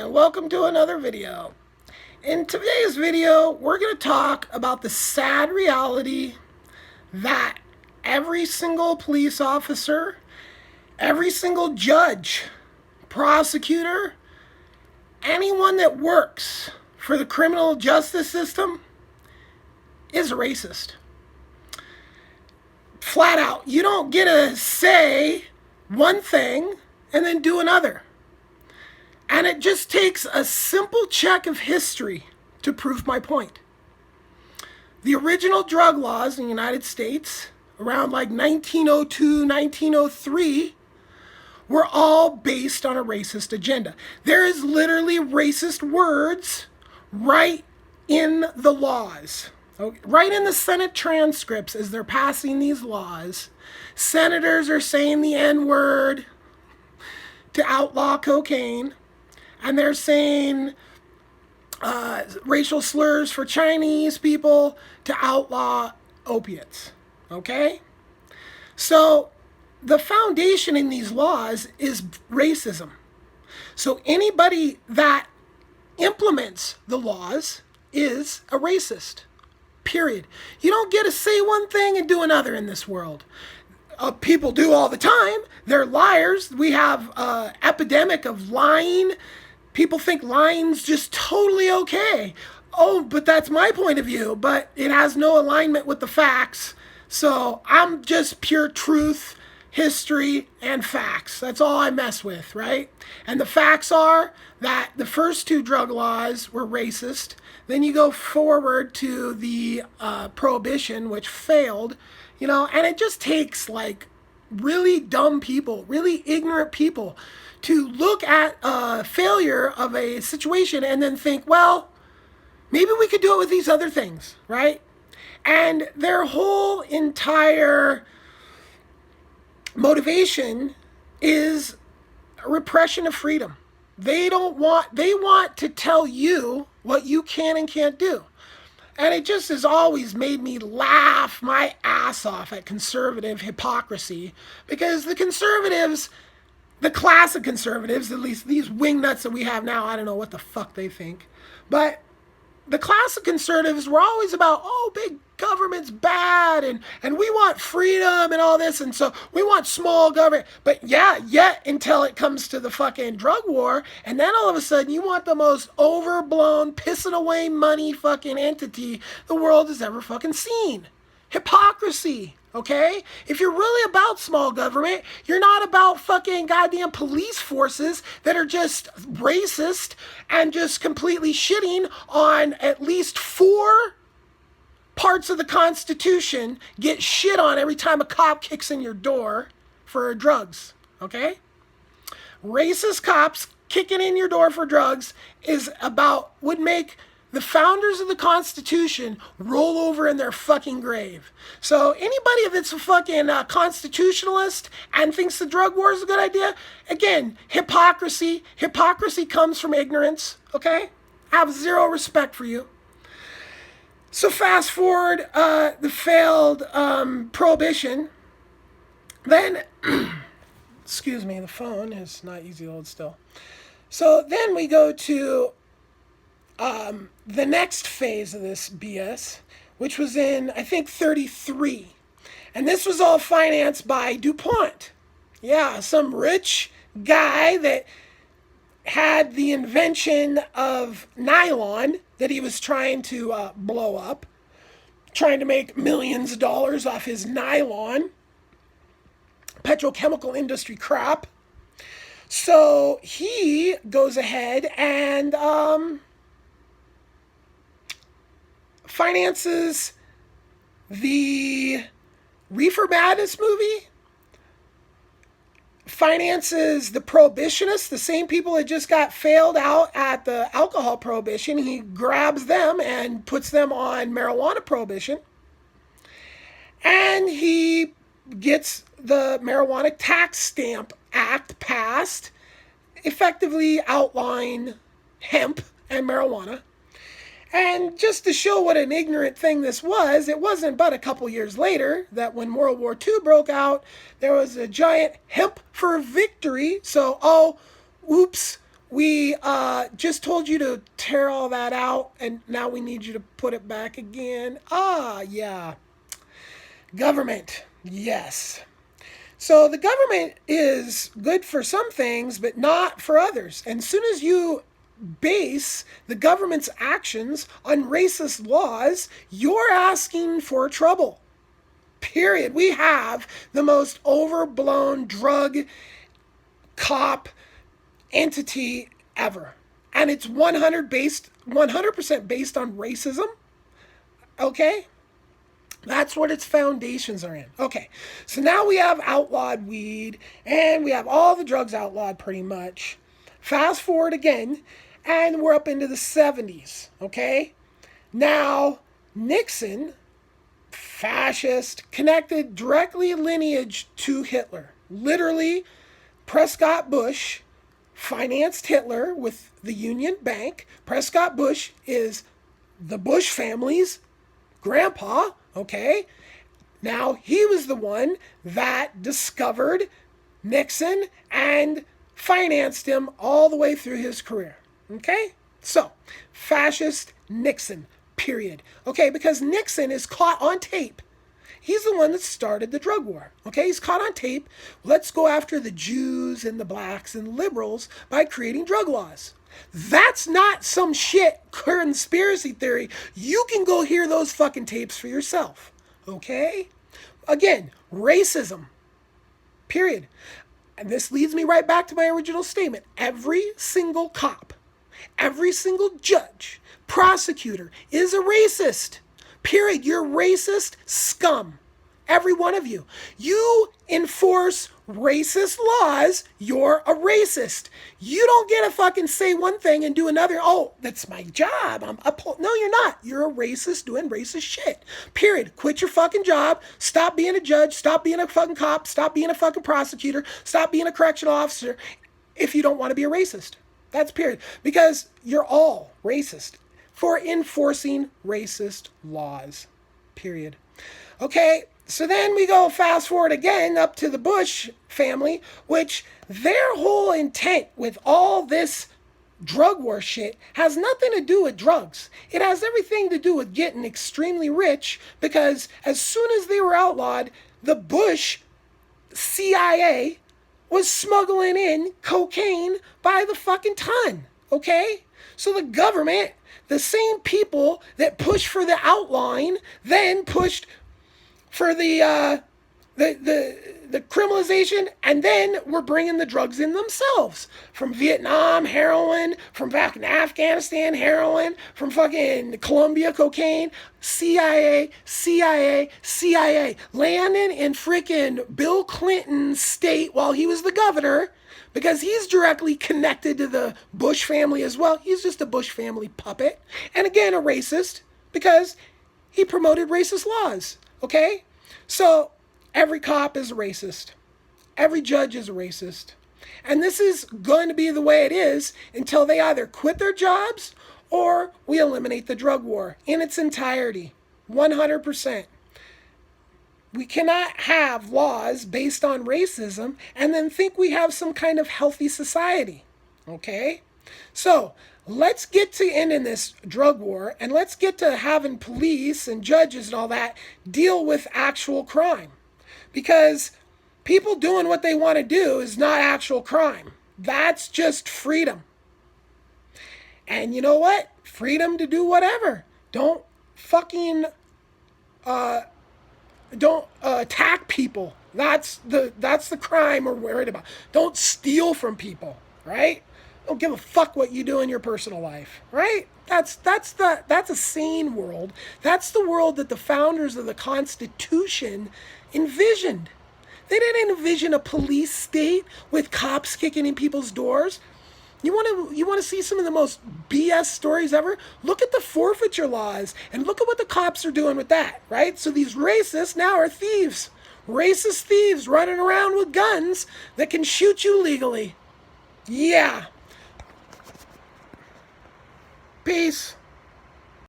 and welcome to another video. In today's video, we're going to talk about the sad reality that every single police officer, every single judge, prosecutor, anyone that works for the criminal justice system is a racist. Flat out, you don't get to say one thing and then do another. And it just takes a simple check of history to prove my point. The original drug laws in the United States, around like 1902, 1903, were all based on a racist agenda. There is literally racist words right in the laws. Right in the Senate transcripts as they're passing these laws, senators are saying the N-word to outlaw cocaine. And they're saying racial slurs for Chinese people to outlaw opiates. Okay? So the foundation in these laws is racism. So anybody that implements the laws is a racist. Period. You don't get to say one thing and do another in this world. People do all the time. They're liars. We have an epidemic of lying. People think lying's just totally okay. Oh, but that's my point of view. But it has no alignment with the facts. So I'm just pure truth, history, and facts. That's all I mess with, right? And the facts are that the first two drug laws were racist. Then you go forward to the prohibition, which failed, and it just takes like really dumb people, really ignorant people to look at a failure of a situation and then think, well, maybe we could do it with these other things, right? And their whole entire motivation is repression of freedom. They want to tell you what you can and can't do. And it just has always made me laugh my ass off at conservative hypocrisy, because the conservatives, the class of conservatives, at least these wingnuts that we have now, I don't know what the fuck they think, but the class of conservatives were always about, oh, big government's bad, and we want freedom and all this, and so we want small government. But yet until it comes to the fucking drug war, and then all of a sudden you want the most overblown, pissing away money fucking entity the world has ever fucking seen. Hypocrisy. Okay? If you're really about small government, you're not about fucking goddamn police forces that are just racist and just completely shitting on at least 4 parts of the Constitution get shit on every time a cop kicks in your door for drugs. Okay? Racist cops kicking in your door for drugs would make the founders of the Constitution roll over in their fucking grave. So anybody that's a fucking constitutionalist and thinks the drug war is a good idea, again, hypocrisy. Hypocrisy comes from ignorance, okay? I have zero respect for you. So fast forward the failed prohibition. Then, excuse me, the phone is not easy to hold still. So then we go to the next phase of this BS, which was in, I think, 33. And this was all financed by DuPont. Yeah, some rich guy that had the invention of nylon that he was trying to blow up, trying to make millions of dollars off his nylon, petrochemical industry crap. So he goes ahead and finances the Reefer Madness movie, finances the prohibitionists, the same people that just got failed out at the alcohol prohibition. He grabs them and puts them on marijuana prohibition. And he gets the Marijuana Tax Stamp Act passed, effectively outlawing hemp and marijuana. And just to show what an ignorant thing this was, it wasn't but a couple years later that when World War II broke out, there was a giant hemp for victory. So, oops, We just told you to tear all that out, and now we need you to put it back again. Ah, yeah. Government. Yes. So the government is good for some things, but not for others. And as soon as you base the government's actions on racist laws, you're asking for trouble. Period. We have the most overblown drug cop entity ever. And it's 100% based on racism. Okay? That's what its foundations are in. Okay, so now we have outlawed weed, and we have all the drugs outlawed pretty much. Fast forward again, and we're up into the 70s. Okay, now Nixon, fascist, connected directly lineage to Hitler. Literally, Prescott Bush financed Hitler with the Union Bank. Prescott Bush is the Bush family's grandpa. Okay, now he was the one that discovered Nixon and financed him all the way through his career. Okay, so fascist Nixon, period. Okay, because Nixon is caught on tape. He's the one that started the drug war. Okay, he's caught on tape. Let's go after the Jews and the blacks and liberals by creating drug laws. That's not some shit conspiracy theory. You can go hear those fucking tapes for yourself. Okay? Again, racism. Period. And this leads me right back to my original statement. Every single cop, every single judge, prosecutor is a racist. Period. You're racist scum. Every one of you. You enforce racist laws, you're a racist. You don't get to fucking say one thing and do another. Oh, that's my job. No, you're not. You're a racist doing racist shit. Period. Quit your fucking job. Stop being a judge. Stop being a fucking cop. Stop being a fucking prosecutor. Stop being a correctional officer if you don't want to be a racist. That's period. Because you're all racist for enforcing racist laws. Period. Okay, so then we go fast forward again up to the Bush family, which their whole intent with all this drug war shit has nothing to do with drugs. It has everything to do with getting extremely rich, because as soon as they were outlawed, the Bush CIA was smuggling in cocaine by the fucking ton. Okay? So the government, the same people that pushed for the outlawing, then pushed for the criminalization, and then we're bringing the drugs in themselves. From Vietnam, heroin. From back in Afghanistan, heroin. From fucking Colombia, cocaine. CIA. Landing in freaking Bill Clinton's state while he was the governor, because he's directly connected to the Bush family as well. He's just a Bush family puppet. And again, a racist, because he promoted racist laws. Okay? So every cop is a racist. Every judge is a racist. And this is going to be the way it is until they either quit their jobs or we eliminate the drug war in its entirety. 100%. We cannot have laws based on racism and then think we have some kind of healthy society. Okay? So let's get to ending this drug war, and let's get to having police and judges and all that deal with actual crime. Because people doing what they want to do is not actual crime. That's just freedom. And you know what? Freedom to do whatever. Don't fucking don't attack people. That's the crime we're worried about. Don't steal from people, right? Don't give a fuck what you do in your personal life, right? That's a sane world. That's the world that the founders of the Constitution envisioned. They didn't envision a police state with cops kicking in people's doors. You want to see some of the most BS stories ever? Look at the forfeiture laws and look at what the cops are doing with that, right? So these racists now are thieves. Racist thieves running around with guns that can shoot you legally. Yeah. Peace.